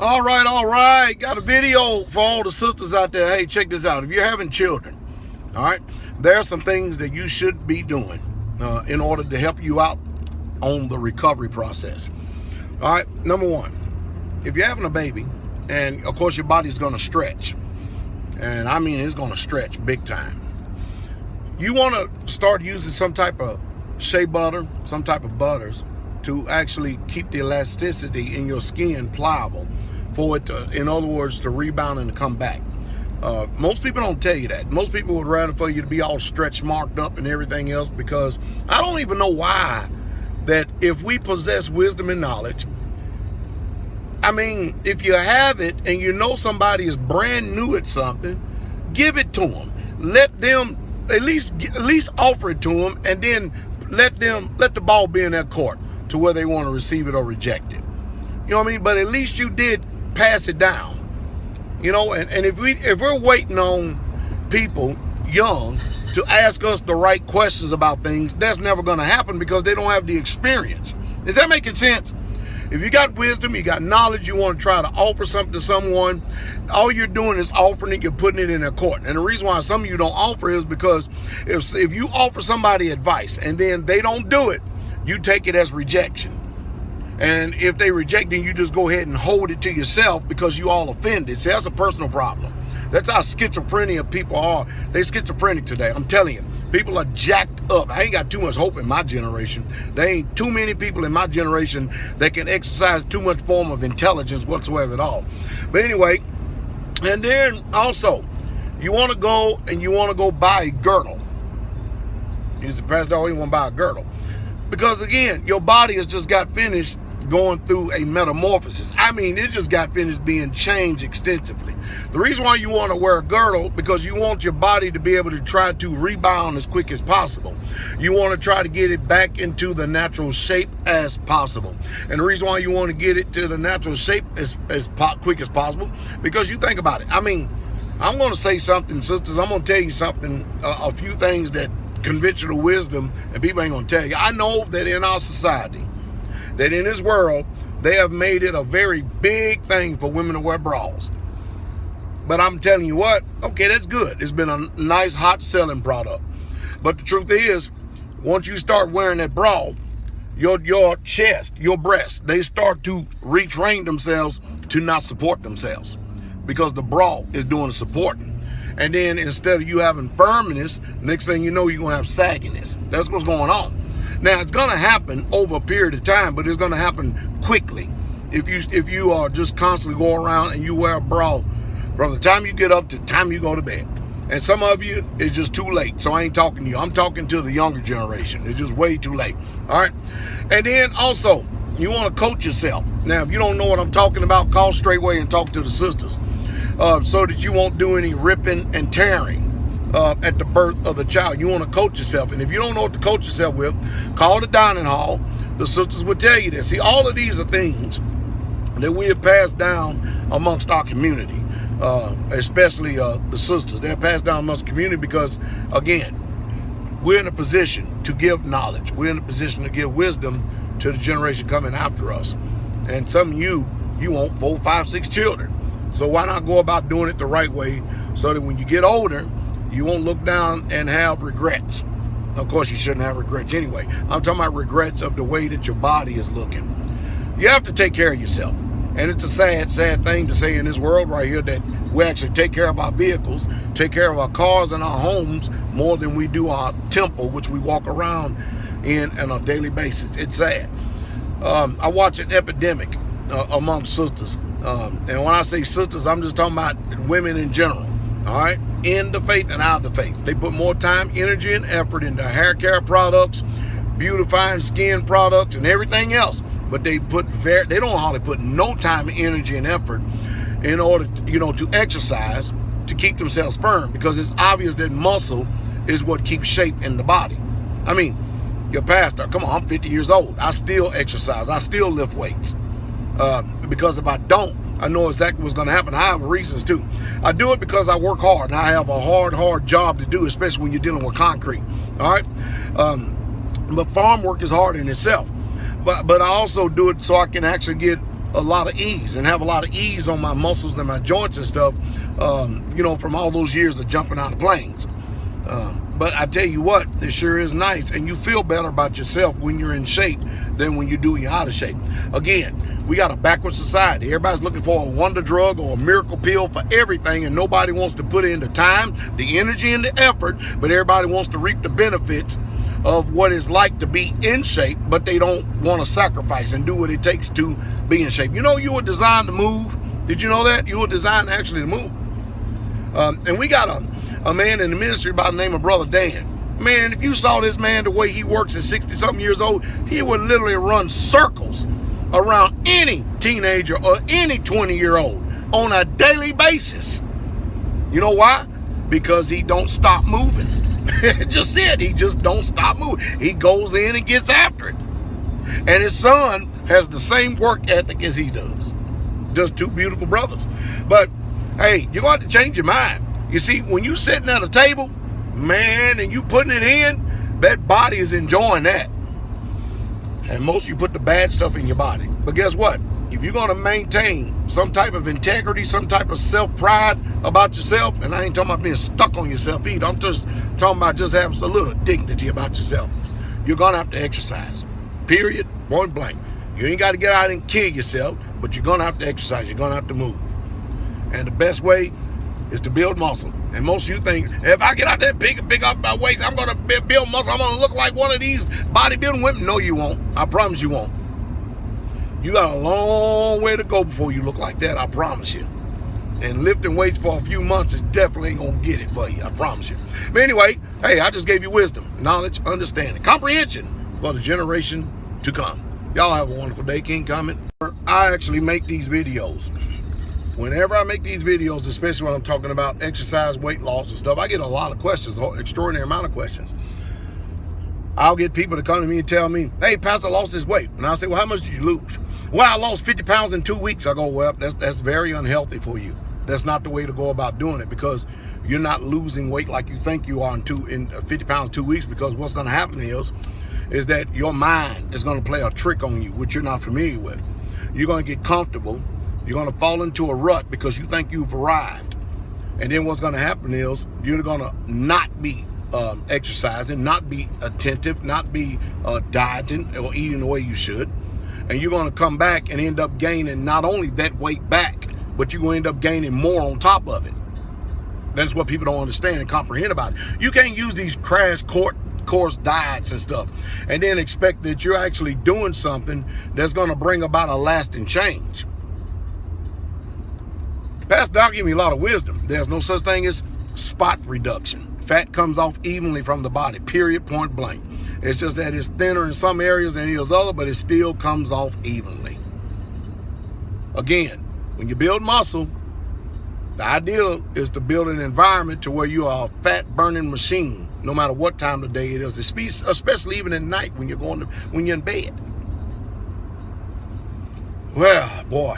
All right. Got a video for all the sisters out there. Hey, check this out. If you're having children, all right, there are some things that you should be doing in order to help you out on the recovery process. All right, number one, if you're having a baby, and of course your body's going to stretch, and I mean it's going to stretch big time, you want to start using some type of shea butter, some type of butters to actually keep the elasticity in your skin pliable for it to, in other words, to rebound and to come back. Most people don't tell you that. Most people would rather for you to be all stretch marked up and everything else, because I don't even know why that if we possess wisdom and knowledge, I mean, if you have it and you know somebody is brand new at something, give it to them. Let them at least offer it to them, and then let the ball be in their court to where they want to receive it or reject it. You know what I mean? But at least you did pass it down. You know, and if we're waiting on people young to ask us the right questions about things, that's never going to happen because they don't have the experience. Is that making sense? If you got wisdom, you got knowledge, you want to try to offer something to someone, all you're doing is offering it, you're putting it in their court. And the reason why some of you don't offer is because if you offer somebody advice and then they don't do it, you take it as rejection. And if they reject, then you just go ahead and hold it to yourself because you all offended. See, that's a personal problem. That's how schizophrenia people are. They're schizophrenic today. I'm telling you, people are jacked up. I ain't got too much hope in my generation. There ain't too many people in my generation that can exercise too much form of intelligence whatsoever at all. But anyway, and then also, you want to go buy a girdle. You said, Pastor, I don't want to buy a girdle. Because again, your body has just got finished going through a metamorphosis. I mean, it just got finished being changed extensively. The reason why you want to wear a girdle, because you want your body to be able to try to rebound as quick as possible. You want to try to get it back into the natural shape as possible. And the reason why you want to get it to the natural shape as quick as possible, because you think about it. I mean, I'm going to say something, sisters. I'm going to tell you something, a few things that conventional wisdom and people ain't going to tell you. I know that in our society, that in this world, they have made it a very big thing for women to wear bras. But I'm telling you what, okay, that's good. It's been a nice, hot selling product. But the truth is, once you start wearing that bra, your chest, your breasts, they start to retrain themselves to not support themselves because the bra is doing the supporting. And then instead of you having firmness, next thing you know, you're going to have sagginess. That's what's going on. Now, it's going to happen over a period of time, but it's going to happen quickly. If you are just constantly going around and you wear a bra from the time you get up to the time you go to bed. And some of you, it's just too late. So I ain't talking to you. I'm talking to the younger generation. It's just way too late. All right. And then also, you want to coach yourself. Now, if you don't know what I'm talking about, call straightway and talk to the sisters so that you won't do any ripping and tearing at the birth of the child. You want to coach yourself. And if you don't know what to coach yourself with, call the dining hall. The sisters will tell you this. See, all of these are things that we have passed down amongst our community, especially the sisters. They're passed down amongst the community because, again, we're in a position to give knowledge. We're in a position to give wisdom to the generation coming after us. And some of you want 4, 5, 6 children. So why not go about doing it the right way so that when you get older, you won't look down and have regrets. Of course, you shouldn't have regrets anyway. I'm talking about regrets of the way that your body is looking. You have to take care of yourself. And it's a sad, sad thing to say in this world right here that we actually take care of our vehicles, take care of our cars and our homes more than we do our temple, which we walk around in on a daily basis. It's sad. I watch an epidemic among sisters. And when I say sisters, I'm just talking about women in general. All right, in the faith and out of the faith. They put more time, energy, and effort into hair care products, beautifying skin products, and everything else. But they don't hardly put no time, energy, and effort in order to exercise to keep themselves firm, because it's obvious that muscle is what keeps shape in the body. I mean, your pastor, come on, I'm 50 years old. I still exercise. I still lift weights. Because if I don't, I know exactly what's going to happen. I have reasons too. I do it because I work hard and I have a hard job to do, especially when you're dealing with concrete. All right. But farm work is hard in itself. But I also do it so I can actually get a lot of ease and have a lot of ease on my muscles and my joints and stuff, from all those years of jumping out of planes. But I tell you what, it sure is nice, and you feel better about yourself when you're in shape than when you do when you're out of shape. Again, we got a backward society. Everybody's looking for a wonder drug or a miracle pill for everything, and nobody wants to put in the time, the energy, and the effort, but everybody wants to reap the benefits of what it's like to be in shape, but they don't want to sacrifice and do what it takes to be in shape. You know, you were designed to move. Did you know that? You were designed actually to move. And we got a man in the ministry by the name of Brother Dan. Man, if you saw this man, the way he works at 60-something years old, he would literally run circles around any teenager or any 20-year-old on a daily basis. You know why? Because he don't stop moving. Just it. He just don't stop moving. He goes in and gets after it. And his son has the same work ethic as he does. Just two beautiful brothers. But, hey, you're going to have to change your mind. You see, when you're sitting at a table, man, and you putting it in, that body is enjoying that. And most of you put the bad stuff in your body. But guess what? If you're going to maintain some type of integrity, some type of self-pride about yourself, and I ain't talking about being stuck on yourself either. I'm just talking about just having a little dignity about yourself. You're going to have to exercise. Period. Point blank. You ain't got to get out and kill yourself, but you're going to have to exercise. You're going to have to move. And the best way is to build muscle. And most of you think, if I get out there and pick up my weights, I'm going to build muscle. I'm going to look like one of these bodybuilding women. No, you won't. I promise you won't. You got a long way to go before you look like that. I promise you. And lifting weights for a few months is definitely ain't going to get it for you. I promise you. But anyway, hey, I just gave you wisdom, knowledge, understanding, comprehension for the generation to come. Y'all have a wonderful day. King comment. I actually make these videos. Whenever I make these videos, especially when I'm talking about exercise, weight loss and stuff, I get a lot of questions, an extraordinary amount of questions. I'll get people to come to me and tell me, hey, Pastor, I lost this weight. And I'll say, well, how much did you lose? Well, I lost 50 pounds in 2 weeks. I go, well, that's very unhealthy for you. That's not the way to go about doing it, because you're not losing weight like you think you are in 50 pounds in 2 weeks, because what's going to happen is that your mind is going to play a trick on you, which you're not familiar with. You're going to get comfortable. You're going to fall into a rut because you think you've arrived. And then what's going to happen is you're going to not be exercising, not be attentive, not be dieting or eating the way you should. And you're going to come back and end up gaining not only that weight back, but you're going to end up gaining more on top of it. That's what people don't understand and comprehend about it. You can't use these crash course diets and stuff and then expect that you're actually doing something that's going to bring about a lasting change. Pastor Doc gave me a lot of wisdom. There's no such thing as spot reduction. Fat comes off evenly from the body, period, point blank. It's just that it's thinner in some areas than it is other, but it still comes off evenly. Again, when you build muscle, the idea is to build an environment to where you are a fat-burning machine, no matter what time of the day it is, especially even at night when you're in bed. Well, boy,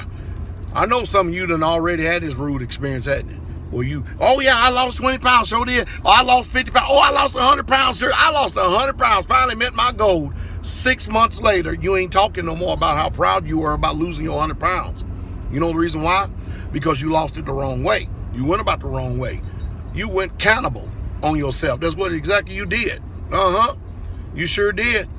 I know some of you done already had this rude experience, hadn't it? Well, oh yeah, I lost 20 pounds, sure did. Oh, I lost 50 pounds. Oh, I lost 100 pounds, sure. I lost 100 pounds, finally met my goal. 6 months later, you ain't talking no more about how proud you were about losing your 100 pounds. You know the reason why? Because you lost it the wrong way. You went about the wrong way. You went cannibal on yourself. That's what exactly you did. You sure did.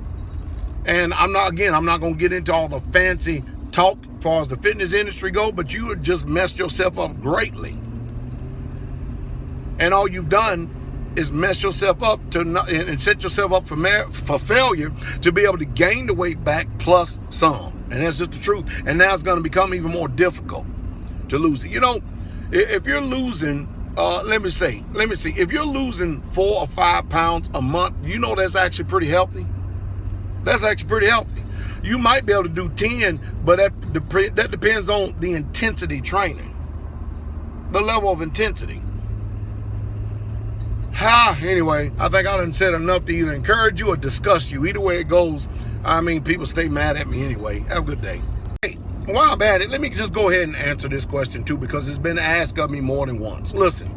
And I'm not going to get into all the fancy talk as far as the fitness industry go, but you had just messed yourself up greatly. And all you've done is mess yourself up and set yourself up for failure to be able to gain the weight back plus some. And that's just the truth. And now it's going to become even more difficult to lose it. You know, if you're losing, let me see, if you're losing 4 or 5 pounds a month, you know that's actually pretty healthy. That's actually pretty healthy. You might be able to do 10, but that depends on the intensity training, the level of intensity. Anyway, I think I done said enough to either encourage you or disgust you. Either way it goes, I mean, people stay mad at me anyway. Have a good day. Hey, while I'm at it, let me just go ahead and answer this question too, because it's been asked of me more than once. Listen,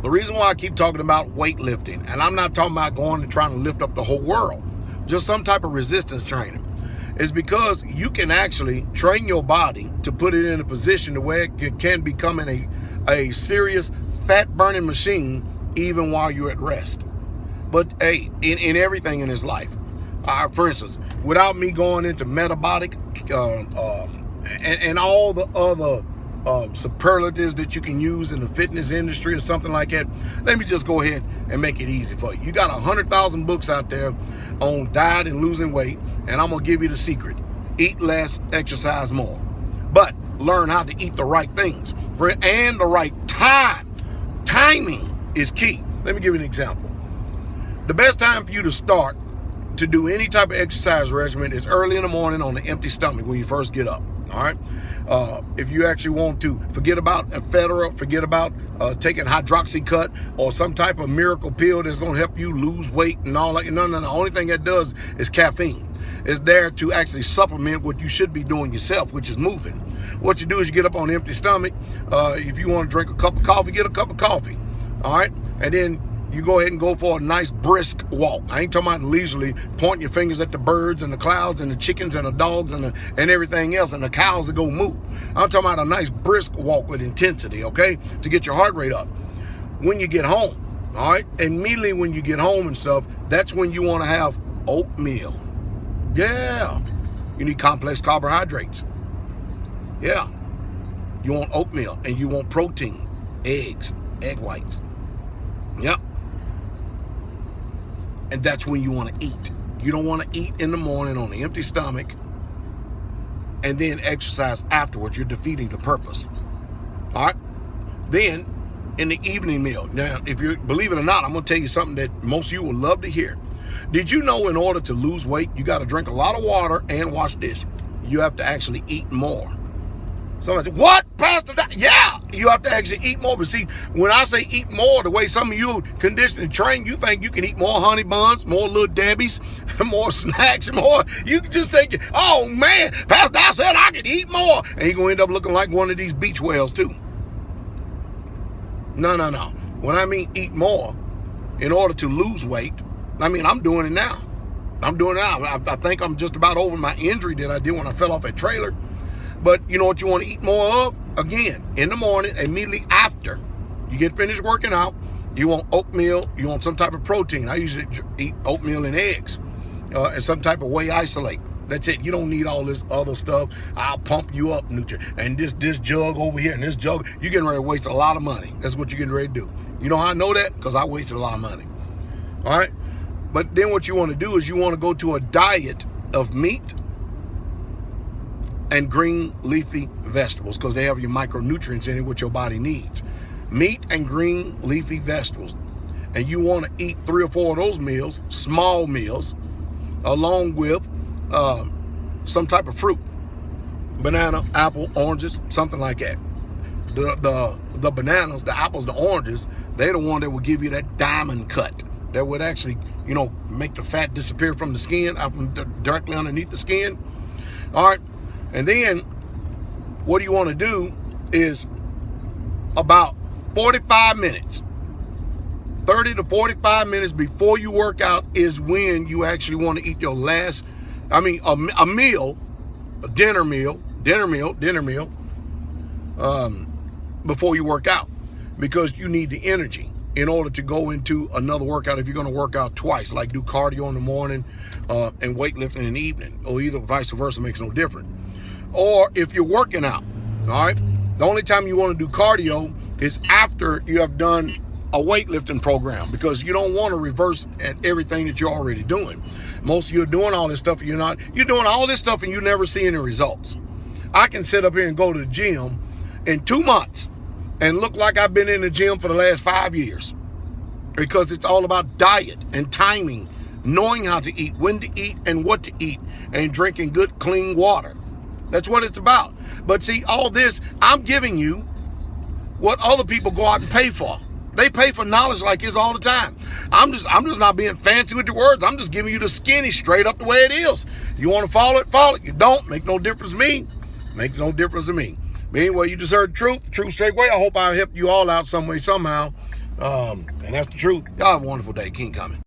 the reason why I keep talking about weightlifting, and I'm not talking about going and trying to lift up the whole world, just some type of resistance training, is because you can actually train your body to put it in a position to where it can become a serious fat burning machine even while you're at rest. But hey, in everything in his life, for instance, without me going into metabolic and all the other superlatives that you can use in the fitness industry or something like that, let me just go ahead and make it easy for you. You got 100,000 books out there on diet and losing weight, and I'm gonna give you the secret: eat less, exercise more, but learn how to eat the right things and the right time. Timing is key. Let me give you an example. The best time for you to start to do any type of exercise regimen is early in the morning on an empty stomach when you first get up. All right. If you actually want to forget about ephedra, forget about taking Hydroxycut or some type of miracle pill that's going to help you lose weight and all that. No. The only thing that does is caffeine. It's there to actually supplement what you should be doing yourself, which is moving. What you do is you get up on an empty stomach. If you want to drink a cup of coffee, get a cup of coffee. All right. And then you go ahead and go for a nice brisk walk. I ain't talking about leisurely pointing your fingers at the birds and the clouds and the chickens and the dogs and everything else and the cows that go moo. I'm talking about a nice brisk walk with intensity, okay, to get your heart rate up. When you get home, all right, immediately when you get home and stuff, that's when you want to have oatmeal. Yeah, you need complex carbohydrates. Yeah, you want oatmeal and you want protein, eggs, egg whites. Yep. And that's when you want to eat. You don't want to eat in the morning on an empty stomach and then exercise afterwards. You're defeating the purpose. All right. Then in the evening meal. Now, if you believe it or not, I'm going to tell you something that most of you will love to hear. Did you know in order to lose weight, you got to drink a lot of water, and watch this, you have to actually eat more? Somebody said, what, Pastor? Yeah, you have to actually eat more. But see, when I say eat more, the way some of you conditioned and trained, you think you can eat more honey buns, more Little Debbie's, more snacks, more. You can just think, oh, man, Pastor, I said I could eat more. And you're going to end up looking like one of these beach whales, too. No. When I mean eat more in order to lose weight, I mean, I'm doing it now. I'm doing it now. I think I'm just about over my injury that I did when I fell off a trailer. But you know what you want to eat more of? Again, in the morning, immediately after you get finished working out, you want oatmeal, you want some type of protein. I usually eat oatmeal and eggs and some type of whey isolate. That's it. You don't need all this other stuff. I'll pump you up, and this jug over here and this jug. You're getting ready to waste a lot of money. That's what you're getting ready to do. You know how I know that? Because I wasted a lot of money. All right? But then what you want to do is you want to go to a diet of meat and green leafy vegetables, because they have your micronutrients in it, what your body needs. Meat and green leafy vegetables. And you want to eat 3 or 4 of those meals, small meals, along with some type of fruit. Banana, apple, oranges, something like that. The bananas, the apples, the oranges, they're the one that will give you that diamond cut. That would actually, make the fat disappear from the skin, directly underneath the skin. All right. And then what you want to do is about 45 minutes, 30 to 45 minutes before you work out is when you actually want to eat your last, a meal, a dinner meal, before you work out, because you need the energy in order to go into another workout. If you're going to work out twice, like do cardio in the morning and weightlifting in the evening, or either vice versa, makes no difference. Or if you're working out, all right, the only time you want to do cardio is after you have done a weightlifting program, because you don't want to reverse at everything that you're already doing. Most of you are doing all this stuff, you're doing all this stuff and you never see any results. I can sit up here and go to the gym in 2 months and look like I've been in the gym for the last 5 years, because it's all about diet and timing, knowing how to eat, when to eat and what to eat, and drinking good, clean water. That's what it's about. But see, all this, I'm giving you what other people go out and pay for. They pay for knowledge like this all the time. I'm just not being fancy with the words. I'm just giving you the skinny, straight up the way it is. You want to follow it, follow it. You don't, make no difference to me. Makes no difference to me. But anyway, you just heard the truth straight way. I hope I helped you all out some way, somehow. And that's the truth. Y'all have a wonderful day. King coming.